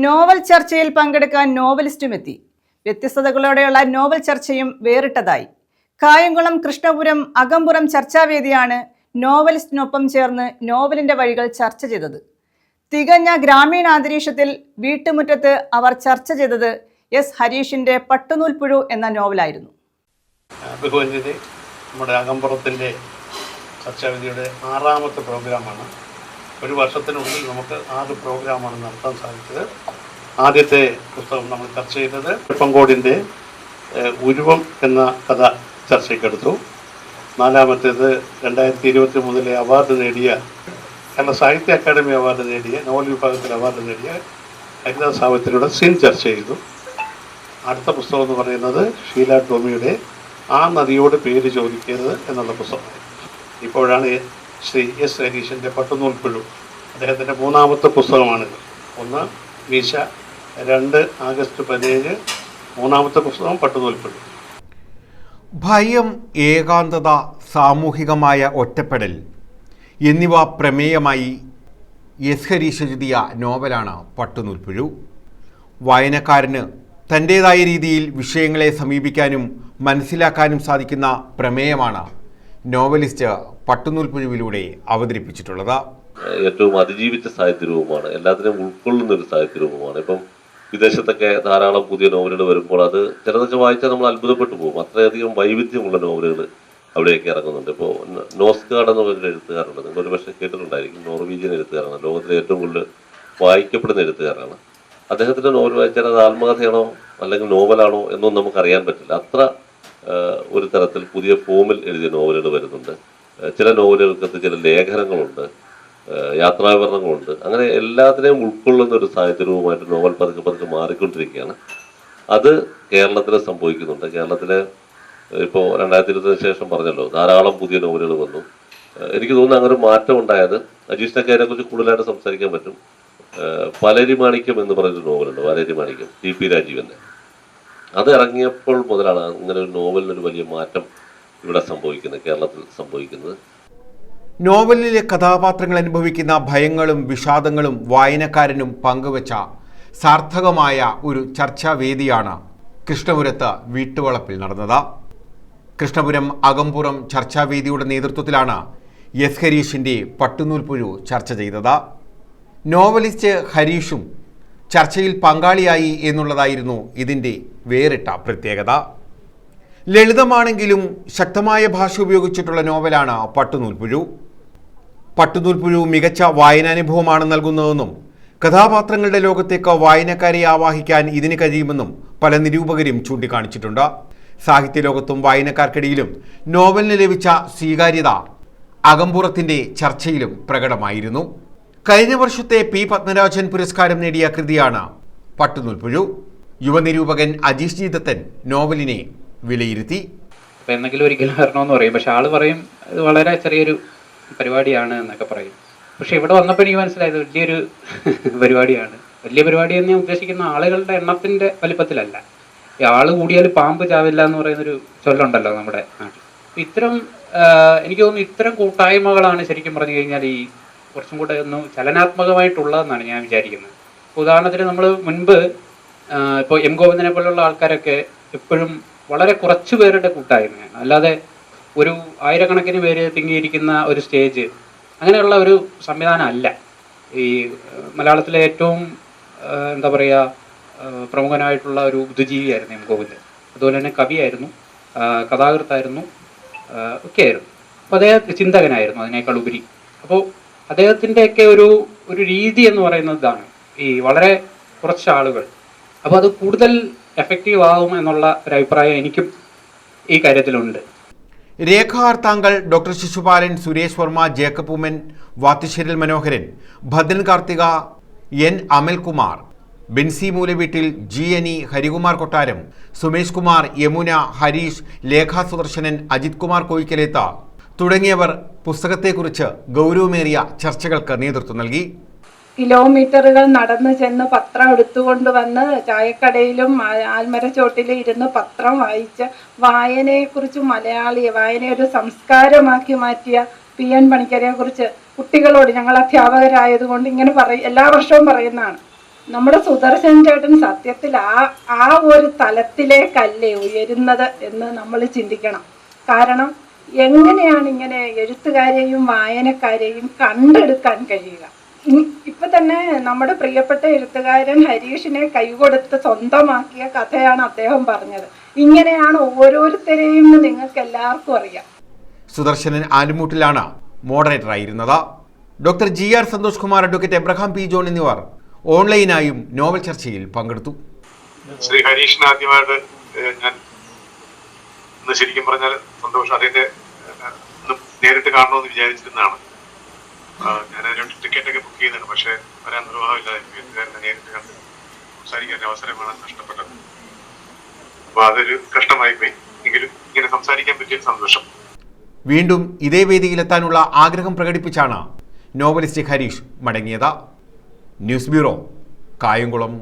Novel ചർച്ചയിൽ പങ്കെടുക്കാൻ നോവലിസ്റ്റും എത്തി. വ്യത്യസ്തതകളോടെയുള്ള നോവൽ ചർച്ചയും വേറിട്ടതായി. കായംകുളം കൃഷ്ണപുരം അകമ്പുറം ചർച്ചാവേദിയാണ് നോവലിസ്റ്റിനൊപ്പം ചേർന്ന് നോവലിന്റെ വഴികൾ ചർച്ച ചെയ്തത്. തികഞ്ഞ ഗ്രാമീണ അന്തരീക്ഷത്തിൽ വീട്ടുമുറ്റത്ത് അവർ ചർച്ച ചെയ്തത് എസ് ഹരീഷിന്റെ പട്ടുനൂൽപ്പുഴു എന്ന നോവലായിരുന്നു. നമ്മുടെ അകമ്പുറത്തിൻ്റെ ചർച്ചാവേദിയുടെ 6ാമത്തെ പ്രോഗ്രാമാണ്. ഒരു വർഷത്തിനുള്ളിൽ നമുക്ക് 6 പ്രോഗ്രാമാണ് നടത്താൻ സാധിച്ചത്. ആദ്യത്തെ പുസ്തകം നമ്മൾ ചർച്ച ചെയ്തത് പങ്കോടിൻ്റെ ഉരുവം എന്ന കഥ ചർച്ചയ്ക്കെടുത്തു. 4ാമത്തേത് 2023 അവാർഡ് നേടിയ കേരള സാഹിത്യ അക്കാദമി അവാർഡ് നേടിയ നോവൽ വിഭാഗത്തിൽ അവാർഡ് നേടിയ ഹരിദാ സാവിത്രിയുടെ സിൻ ചർച്ച ചെയ്തു. അടുത്ത പുസ്തകം എന്ന് പറയുന്നത് ഷീല ടോമിയുടെ ആ നദിയോട് പേര് ചോദിക്കരുത് എന്നുള്ള പുസ്തകം. ഇപ്പോഴാണ് ശ്രീ എസ് ഹരീഷിൻ്റെ പട്ടുനൂൽപ്പുഴു, അദ്ദേഹത്തിൻ്റെ 3ാമത്തെ പുസ്തകമാണിത്. 1 മീശ, 2 ആഗസ്റ്റ് 17, 3ാമത്തെ പുസ്തകം പട്ടുനൂൽപ്പുഴു. ഭയം, ഏകാന്തത, സാമൂഹികമായ ഒറ്റപ്പെടൽ എന്നിവ പ്രമേയമായി എസ് ഹരീഷ് എഴുതിയ നോവലാണ് പട്ടുനൂൽപ്പുഴു. വായനക്കാരന് തൻ്റേതായ രീതിയിൽ വിഷയങ്ങളെ സമീപിക്കാനും മനസ്സിലാക്കാനും സാധിക്കുന്ന പ്രമേയമാണ് നോവലിസ്റ്റ് പട്ടുനൂൽപ്പുഴുവിലൂടെ അവതരിപ്പിച്ചിട്ടുള്ളത്. ഏറ്റവും അതിജീവിച്ച സാഹിത്യരൂപമാണ്, എല്ലാത്തിനെയും ഉൾക്കൊള്ളുന്ന ഒരു സാഹിത്യരൂപമാണ്. ഇപ്പം വിദേശത്തൊക്കെ ധാരാളം പുതിയ നോവലുകൾ വരുമ്പോൾ അത് ചിലതൊക്കെ വായിച്ചാൽ നമ്മൾ അത്ഭുതപ്പെട്ടു പോകും. അത്രയധികം വൈവിധ്യമുള്ള നോവലുകൾ അവിടെയൊക്കെ ഇറങ്ങുന്നുണ്ട്. ഇപ്പോൾ നോസ്ഗാർഡ് എന്ന ഒരു എഴുത്തുകാരുണ്ട്, നിങ്ങൾ ഒരു പക്ഷേ കേട്ടിട്ടുണ്ടായിരിക്കും. നോർവീജിയൻ എഴുത്തുകാരാണ്, ലോകത്തിലെ ഏറ്റവും കൂടുതൽ വായിക്കപ്പെടുന്ന എഴുത്തുകാരാണ്. അദ്ദേഹത്തിൻ്റെ നോവൽ വായിച്ചാൽ അത് ആത്മകഥയാണോ അല്ലെങ്കിൽ നോവലാണോ എന്നൊന്നും നമുക്കറിയാൻ പറ്റില്ല. അത്ര ഒരു തരത്തിൽ പുതിയ ഫോമിൽ എഴുതിയ നോവലുകൾ വരുന്നുണ്ട്. ചില നോവലുകൾക്കകത്ത് ചില ലേഖനങ്ങളുണ്ട്, യാത്രാവിവരണങ്ങളുണ്ട്. അങ്ങനെ എല്ലാത്തിനെയും ഉൾക്കൊള്ളുന്ന ഒരു സാഹിത്യരൂപമായിട്ട് നോവൽ പതുക്കെ പതുക്കെ മാറിക്കൊണ്ടിരിക്കുകയാണ്. അത് കേരളത്തിൽ സംഭവിക്കുന്നുണ്ട്. കേരളത്തിൽ ഇപ്പോൾ 2020 ശേഷം പറഞ്ഞല്ലോ, ധാരാളം പുതിയ നോവലുകൾ വന്നു. എനിക്ക് തോന്നുന്നു അങ്ങനെ ഒരു മാറ്റം ഉണ്ടായത്. അജീഷിനൊക്കെ അതിനെക്കുറിച്ച് കൂടുതലായിട്ട് സംസാരിക്കാൻ പറ്റും. പലരി മാണിക്യം എന്ന് പറയുന്നൊരു നോവലുണ്ട്, പലരി മാണിക്യം, TP രാജീവൻ്റെ. അത് ഇറങ്ങിയപ്പോൾ മുതലാണ് അങ്ങനെ ഒരു നോവലിനൊരു വലിയ മാറ്റം ഇവിടെ സംഭവിക്കുന്നത്, കേരളത്തിൽ സംഭവിക്കുന്നത്. നോവലിലെ കഥാപാത്രങ്ങൾ അനുഭവിക്കുന്ന ഭയങ്ങളും വിഷാദങ്ങളും വായനക്കാരനും പങ്കുവച്ച സാർത്ഥകമായ ഒരു ചർച്ചാവേദിയാണ് കൃഷ്ണപുരത്ത് വീട്ടുവളപ്പിൽ നടന്നത്. കൃഷ്ണപുരം അകമ്പുറം ചർച്ചാവേദിയുടെ നേതൃത്വത്തിലാണ് എസ് ഹരീഷിൻ്റെ പട്ടുനൂൽപ്പുഴു ചർച്ച ചെയ്തത്. നോവലിസ്റ്റ് ഹരീഷും ചർച്ചയിൽ പങ്കാളിയായി എന്നുള്ളതായിരുന്നു ഇതിൻ്റെ വേറിട്ട പ്രത്യേകത. ലളിതമാണെങ്കിലും ശക്തമായ ഭാഷ ഉപയോഗിച്ചിട്ടുള്ള നോവലാണ് പട്ടുനൂൽപ്പുഴു. പട്ടുനൂൽപ്പുഴു മികച്ച വായനാനുഭവമാണ് നൽകുന്നതെന്നും കഥാപാത്രങ്ങളുടെ ലോകത്തേക്ക് വായനക്കാരെ ആവാഹിക്കാൻ ഇതിന് കഴിയുമെന്നും പല നിരൂപകരും ചൂണ്ടിക്കാണിച്ചിട്ടുണ്ട്. സാഹിത്യലോകത്തും വായനക്കാർക്കിടയിലും നോവലിന് ലഭിച്ച സ്വീകാര്യത അകമ്പുറത്തിൻ്റെ ചർച്ചയിലും പ്രകടമായിരുന്നു. കഴിഞ്ഞ വർഷത്തെ P. പത്മരാജൻ പുരസ്കാരം നേടിയ കൃതിയാണ് പട്ടുനൂൽപ്പുഴു. യുവനിരൂപകൻ അജീഷ് ജി ദത്തൻ നോവലിനെ വിലയിരുത്തി. എന്തെങ്കിലും ഒരിക്കലും വരണമെന്ന് പറയും, പക്ഷെ ആള് പറയും ഇത് വളരെ ചെറിയൊരു പരിപാടിയാണ് എന്നൊക്കെ പറയും. പക്ഷെ ഇവിടെ വന്നപ്പോൾ എനിക്ക് മനസ്സിലായത് വലിയൊരു പരിപാടിയാണ്. വലിയ പരിപാടി എന്ന് ഞാൻ ഉദ്ദേശിക്കുന്ന ആളുകളുടെ എണ്ണത്തിന്റെ വലിപ്പത്തിലല്ല. ഈ ആള് കൂടിയാൽ പാമ്പ് ചാവില്ല എന്ന് പറയുന്നൊരു ചൊല്ലുണ്ടല്ലോ നമ്മുടെ നാട്ടിൽ. ഇത്തരം എനിക്ക് തോന്നുന്നു ഇത്തരം കൂട്ടായ്മകളാണ് ശരിക്കും പറഞ്ഞു കഴിഞ്ഞാൽ ഈ കുറച്ചും കൂടെ ഒന്ന് ചലനാത്മകമായിട്ടുള്ളതെന്നാണ് ഞാൻ വിചാരിക്കുന്നത്. ഉദാഹരണത്തിന് നമ്മൾ മുൻപ് ഇപ്പോൾ M. ഗോവിന്ദനെ പോലുള്ള ആൾക്കാരൊക്കെ എപ്പോഴും വളരെ കുറച്ച് പേരുടെ കൂട്ടായ്മയാണ്, അല്ലാതെ ഒരു ആയിരക്കണക്കിന് പേര് തിങ്ങിയിരിക്കുന്ന ഒരു സ്റ്റേജ് അങ്ങനെയുള്ള ഒരു സംവിധാനം അല്ല. ഈ മലയാളത്തിലെ ഏറ്റവും എന്താ പറയുക പ്രമുഖനായിട്ടുള്ള ഒരു ബുദ്ധിജീവിയായിരുന്നു M. ഗോവിന്ദൻ. അതുപോലെ തന്നെ കവിയായിരുന്നു, കഥാകൃത്തായിരുന്നു, ഒക്കെ ആയിരുന്നു. അപ്പോൾ അദ്ദേഹം ചിന്തകനായിരുന്നു അതിനേക്കാൾ ഉപരി. അപ്പോൾ അദ്ദേഹത്തിൻ്റെയൊക്കെ ഒരു രീതി എന്ന് പറയുന്നത് ഇതാണ്, ഈ വളരെ കുറച്ച് ആളുകൾ. അപ്പോൾ അത് കൂടുതൽ എഫക്റ്റീവ് ആകും എന്നുള്ള ഒരു അഭിപ്രായം എനിക്കും ഈ കാര്യത്തിലുണ്ട്. രേഖാർത്താങ്കൾ, ഡോക്ടർ ശിശുപാലൻ, സുരേഷ് വർമ്മ, ജേക്കബ് ഉമ്മൻ, വാത്തിശ്ശേരിൽ മനോഹരൻ, ഭദ്രൻ കാർത്തിക, N. അമൽകുമാർ, ബെൻസി മൂലവീട്ടിൽ, GNE, ഹരികുമാർ കൊട്ടാരം, സുമേഷ് കുമാർ, യമുന, ഹരീഷ്, ലേഖാ സുദർശനൻ, അജിത് കുമാർ കോയിക്കലേത്ത തുടങ്ങിയവർ പുസ്തകത്തെക്കുറിച്ച് ഗൗരവമേറിയ ചർച്ചകൾക്ക് നേതൃത്വം നൽകി. കിലോമീറ്ററുകൾ നടന്നു ചെന്ന് പത്രം എടുത്തുകൊണ്ട് വന്ന് ചായക്കടയിലും ആൽമരച്ചോട്ടിലും ഇരുന്ന് പത്രം വായിച്ച വായനയെക്കുറിച്ച് വായനയെ ഒരു സംസ്കാരമാക്കി മാറ്റിയ PN പണിക്കരെ കുറിച്ച് കുട്ടികളോട് ഞങ്ങൾ അധ്യാപകരായതുകൊണ്ട് ഇങ്ങനെ എല്ലാ വർഷവും പറയുന്നതാണ്. നമ്മുടെ സുദർശൻ ചേട്ടൻ സത്യത്തിൽ ആ ഒരു തലത്തിലേക്കല്ലേ ഉയരുന്നത് എന്ന് നമ്മൾ ചിന്തിക്കണം. കാരണം എങ്ങനെയാണ് ഇങ്ങനെ എഴുത്തുകാരെയും വായനക്കാരെയും കണ്ടെടുക്കാൻ കഴിയുക? ഇപ്പൊ തന്നെ നമ്മുടെ പ്രിയപ്പെട്ട എഴുത്തുകാരൻ ഹരീഷിനെ കൈകൊടുത്ത് സ്വന്തമാക്കിയ കഥയാണ് അദ്ദേഹം പറഞ്ഞത്. ഇങ്ങനെയാണ് ഓരോരുത്തരെയും നിങ്ങൾക്ക് എല്ലാവർക്കും അറിയാം. സുദർശനൻ ആലുമൂട്ടിലാണ് മോഡറേറ്ററായിരുന്നത്. Doctor GR Santhosh Kumar, advocate Abraham P. John എന്നിവർ ഓൺലൈനായും നോവൽ ചർച്ചയിൽ പങ്കെടുത്തു. ശ്രീ ഹരീഷിനെ ആദ്യമായിട്ട് ഞാൻ ശരിക്കും പറഞ്ഞാൽ സന്തോഷം. അദ്ദേഹത്തെ നേരിട്ട് കാണണമെന്ന് വിചാരിച്ചിരുന്നതാണ്. ഞാൻ അതിനോട് ടിക്കറ്റൊക്കെ ബുക്ക് ചെയ്തതാണ്. പക്ഷെ വരാൻ നിർവാഹമില്ലാതെ നേരിട്ട് കണ്ട് സംസാരിക്കാൻ അവസരമാണ് നഷ്ടപ്പെട്ടത്. അപ്പൊ അതൊരു കഷ്ടമായി പോയി. എങ്കിലും ഇങ്ങനെ സംസാരിക്കാൻ പറ്റിയ സന്തോഷം. വീണ്ടും ഇതേ വേദിയിലെത്താനുള്ള ആഗ്രഹം പ്രകടിപ്പിച്ചാണ് നോവലിസ്റ്റ് ഹരീഷ് മടങ്ങിയത്. News bureau, Kayamkulam.